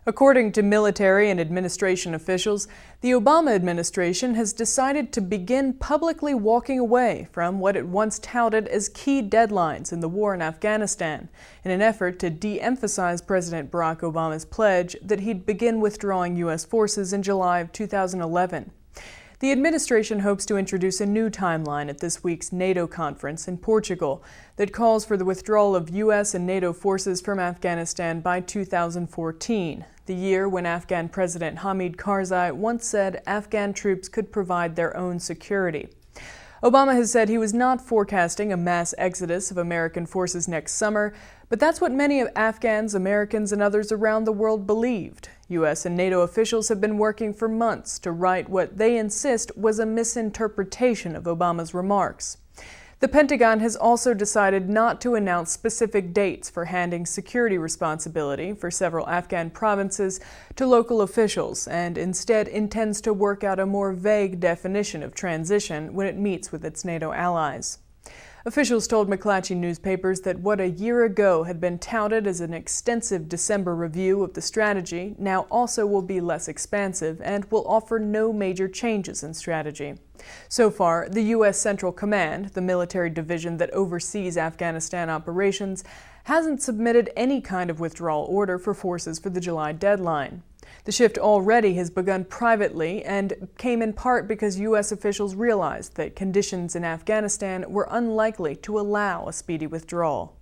According to military and administration officials, the Obama administration has decided to begin publicly walking away from what it once touted as key deadlines in the war in Afghanistan, in an effort to de-emphasize President Barack Obama's pledge that he'd begin withdrawing U.S. forces in July of 2011. The administration hopes to introduce a new timeline at this week's NATO conference in Portugal that calls for the withdrawal of U.S. and NATO forces from Afghanistan by 2014, the year when Afghan President Hamid Karzai once said Afghan troops could provide their own security. Obama has said he was not forecasting a mass exodus of American forces next summer, but that's what many Afghans, Americans, and others around the world believed. U.S. and NATO officials have been working for months to right what they insist was a misinterpretation of Obama's remarks. The Pentagon has also decided not to announce specific dates for handing security responsibility for several Afghan provinces to local officials, and instead intends to work out a more vague definition of transition when it meets with its NATO allies. Officials told McClatchy newspapers that what a year ago had been touted as an extensive December review of the strategy now also will be less expansive and will offer no major changes in strategy. So far, the U.S. Central Command, the military division that oversees Afghanistan operations, hasn't submitted any kind of withdrawal order for forces for the July deadline. The shift already has begun privately and came in part because U.S. officials realized that conditions in Afghanistan were unlikely to allow a speedy withdrawal.